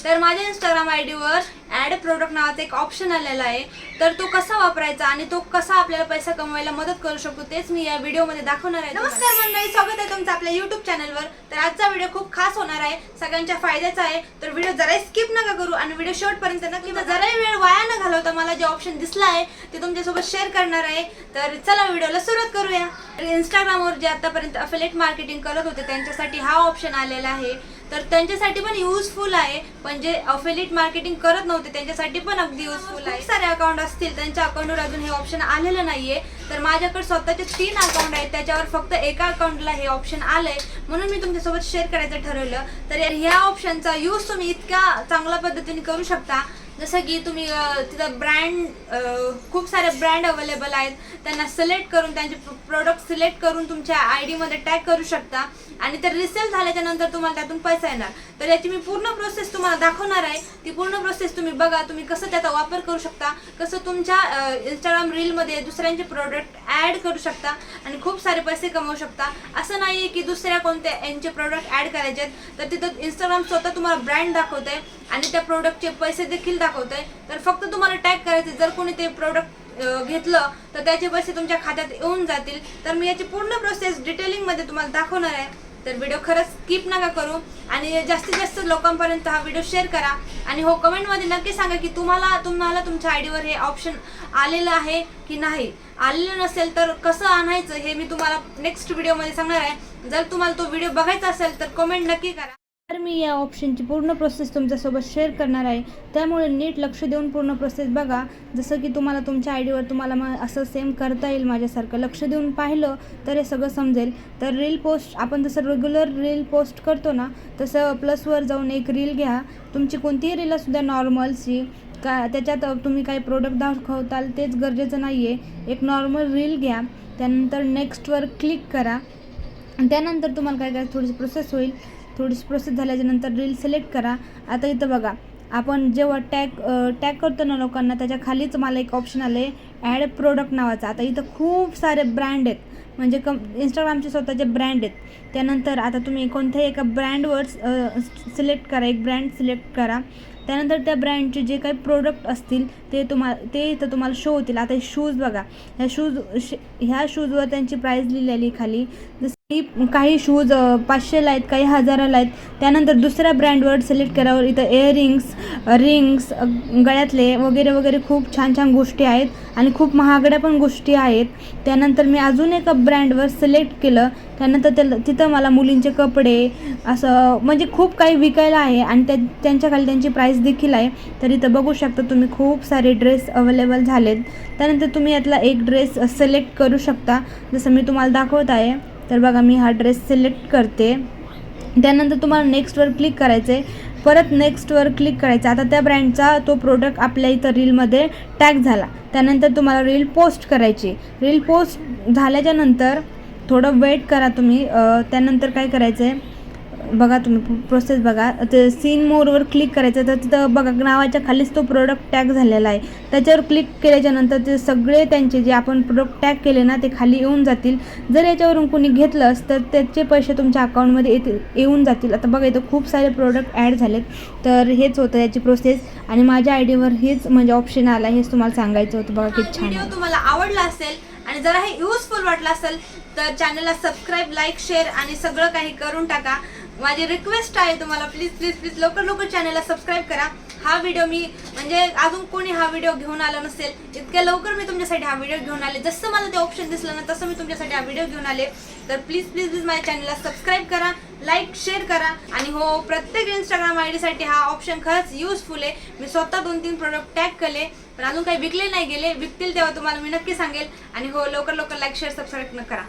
तर माझ्या Instagram आयडीवर add product नावाचा एक ऑप्शन आलेला आहे, तर तो कसा वापरायचा आणि तो कसा आपल्याला पैसा कमवायला मदत करू शकतो तेच मी या व्हिडिओमध्ये दाखवणार आहे। नमस्कार मंडळी, स्वागत आहे तुमचं आपल्या यूट्यूब चॅनलवर। तर आजचा व्हिडिओ खूप खास होणार आहे, सगळ्यांच्या फायद्याचा आहे, तर व्हिडिओ जराही स्किप नका करू आणि व्हिडिओ शेवटपर्यंत नक्की जराही वेळ वाया न घालवता मला जे ऑप्शन दिसला आहे ते तुमच्यासोबत शेअर करणार आहे। तर चला व्हिडिओला सुरुवात करूया। इंस्टाग्रामवर जे आतापर्यंत अफिलिएट मार्केटिंग करत होते त्यांच्यासाठी हा ऑप्शन आलेला आहे, तर त्यांच्यासाठी पण युजफुल आहे, पण जे अफिलिएट मार्केटिंग करत नव्हते त्यांच्यासाठी पण अगदी युजफुल आहे। खूप सारे अकाउंट असतील त्यांच्या अकाउंटवर अजून हे ऑप्शन आलेलं नाहीये, तर माझ्याकडे स्वतःचे 3 अकाउंट आहेत, त्याच्यावर फक्त एका अकाउंटला हे ऑप्शन आलंय, म्हणून मी तुमच्यासोबत शेअर करायचं ठरवलं। तर ह्या ऑप्शनचा यूज तुम्ही इतक्या चांगल्या पद्धतीने करू शकता, जसं की तुम्ही तिथं ब्रँड खूप सारे ब्रँड अवेलेबल आहेत, त्यांना सिलेक्ट करून त्यांचे प्रोडक्ट सिलेक्ट करून तुमच्या आयडीमध्ये टॅग करू शकता आणि ते रिसेल झाल्याच्या नंतर तुम्हाला त्यातून पैसा येणार। तर याची मी पूर्ण प्रोसेस तुम्हाला दाखवणार आहे, ती पूर्ण प्रोसेस तुम्ही बघा, तुम्ही कसं त्याचा वापर करू शकता, कसं तुमच्या इंस्टाग्राम रीलमध्ये दुसऱ्यांचे प्रोडक्ट ॲड करू शकता आणि खूप सारे पैसे कमवू शकता। असं नाही आहे की दुसऱ्या कोणत्या यांचे प्रोडक्ट ॲड करायचे आहेत, तर तिथं इंस्टाग्राम स्वतः तुम्हाला ब्रँड दाखवत आहे आणि त्या प्रोडक्टचे पैसे देखील दाखवत आहे। तर फक्त तुम्हाला टॅग करायचे, जर कोणी ते प्रोडक्ट घेतलं तर त्याचे पैसे तुमच्या खात्यात येऊन जातील। तर मी याची पूर्ण प्रोसेस डिटेलिंगमध्ये तुम्हाला दाखवणार आहे, तर व्हिडिओ खरंच स्किप नका करू आणि जास्तीत जास्त लोकांपर्यंत हा व्हिडिओ शेअर करा आणि हो कमेंटमध्ये नक्की सांगा की तुम्हाला तुमच्या आयडीवर हे ऑप्शन आलेलं आहे की नाही। आलेलं नसेल तर कसं आणायचं हे मी तुम्हाला नेक्स्ट व्हिडिओमध्ये सांगणार आहे। जर तुम्हाला तो व्हिडिओ बघायचा असेल तर कमेंट नक्की करा। तर मी या ऑप्शनची पूर्ण प्रोसेस तुमच्यासोबत शेअर करणार आहे, त्यामुळे नीट लक्ष देऊन पूर्ण प्रोसेस बघा, जसं की तुम्हाला तुमच्या आयडीवर तुम्हाला असं सेम करता येईल माझ्यासारखं। लक्ष देऊन पाहिलं तर हे सगळं समजेल। तर रील पोस्ट आपण जसं रेग्युलर रील पोस्ट करतो ना, तसं प्लसवर जाऊन एक रील घ्या, तुमची कोणतीही रील असू द्या नॉर्मलची, का त्याच्यात तुम्ही काही प्रोडक्ट दाखवताल तेच गरजेचं नाही आहे, एक नॉर्मल रील घ्या, त्यानंतर नेक्स्टवर क्लिक करा, त्यानंतर तुम्हाला काय काय थोडीशी प्रोसेस होईल, थोडीशी प्रोसेस झाल्याच्यानंतर रील सिलेक्ट करा। आता इथं बघा, आपण जेव्हा टॅग करतो ना लोकांना, त्याच्या खालीच मला एक ऑप्शन आलं आहे ॲड प्रोडक्ट नावाचा। आता इथं खूप सारे ब्रँड आहेत, म्हणजे इंस्टाग्रामचे स्वतःचे ब्रँड आहेत। त्यानंतर आता तुम्ही कोणत्याही एका ब्रँडवर सिलेक्ट करा, एक ब्रँड सिलेक्ट करा, त्यानंतर त्या ब्रँडचे जे काही प्रोडक्ट असतील ते इथं तुम्हाला शो होतील। आता हे शूज बघा, ह्या शूजवर त्यांची प्राईस लिहिलेली खाली, जसं काही शूज 500ला आहेत, काही 1000ला आहेत। त्यानंतर दुसऱ्या ब्रँडवर सिलेक्ट केल्यावर इथं रिंग्स गळ्यातले वगैरे वगैरे खूप छान छान गोष्टी आहेत आणि खूप महागड्या पण गोष्टी आहेत। त्यानंतर मी अजून एका ब्रँडवर सिलेक्ट केलं, त्यानंतर तिथं मला मुलींचे कपडे असं म्हणजे खूप काही विकायला आहे आणि त्यांच्या खाली त्यांची प्राईस देखील आहे। तर इथं बघू शकता तुम्ही खूप सारे ड्रेस अवेलेबल झालेत। त्यानंतर तुम्ही यातला एक ड्रेस सिलेक्ट करू शकता, जसं मी तुम्हाला दाखवत आहे। तर बघा, मी हा ड्रेस सिलेक्ट करते, त्यानंतर तुम्हाला नेक्स्टवर क्लिक करायचं आहे, परत नेक्स्टवर क्लिक करायचं। आता त्या ब्रँडचा तो प्रोडक्ट आपल्या इथं रीलमध्ये टॅग झाला, त्यानंतर तुम्हाला रील पोस्ट करायची। रील पोस्ट झाल्याच्या नंतर थोडं वेट करा तुम्ही, त्यानंतर काय करायचं आहे बघा, तुम्ही प्रोसेस बघा, ते सीन मोरवर क्लिक करायचं, तर तिथं बघा नावाच्या खालीच तो प्रोडक्ट टॅग झालेला आहे, त्याच्यावर क्लिक केल्याच्यानंतर ते सगळे त्यांचे जे आपण प्रोडक्ट टॅग केले ना ते खाली येऊन जातील। जर याच्यावरून कोणी घेतलंस तर त्याचे पैसे तुमच्या अकाउंटमध्ये येऊन जातील। आता बघा, इथं खूप सारे प्रोडक्ट ॲड झालेत, तर हेच होतं याची प्रोसेस आणि माझ्या आयडीवर हेच म्हणजे ऑप्शन आला, हेच तुम्हाला सांगायचं होतं। बघा किती छान व्हिडिओ तुम्हाला आवडला असेल आणि जरा हे युजफुल वाटलं असेल तर चॅनलला सबस्क्राईब, लाईक, शेअर आणि सगळं काही करून टाका। माझी रिक्वेस्ट आहे तुम्हाला, प्लीज प्लीज प्लीज लवकर चॅनलला सबस्क्राईब करा। हा व्हिडिओ मी म्हणजे अजून कोणी हा व्हिडिओ घेऊन आला नसेल, इतक्या लवकर मी तुमच्यासाठी हा व्हिडिओ घेऊन आले, जसं मला ते ऑप्शन दिसलं ना तसं मी तुमच्यासाठी हा व्हिडिओ घेऊन आले। तर प्लीज प्लीज प्लीज माझ्या चॅनलला सबस्क्राईब करा, लाईक, शेअर करा आणि हो, प्रत्येक इंस्टाग्राम आयडीसाठी हा ऑप्शन खरंच युजफुल आहे। मी स्वतः 2-3 प्रोडक्ट टॅग केले, पण अजून काही विकले नाही गेले, विकतील तेव्हा तुम्हाला मी नक्की सांगेल। आणि हो, लवकर लाईक, शेअर, सबस्क्राईब करा।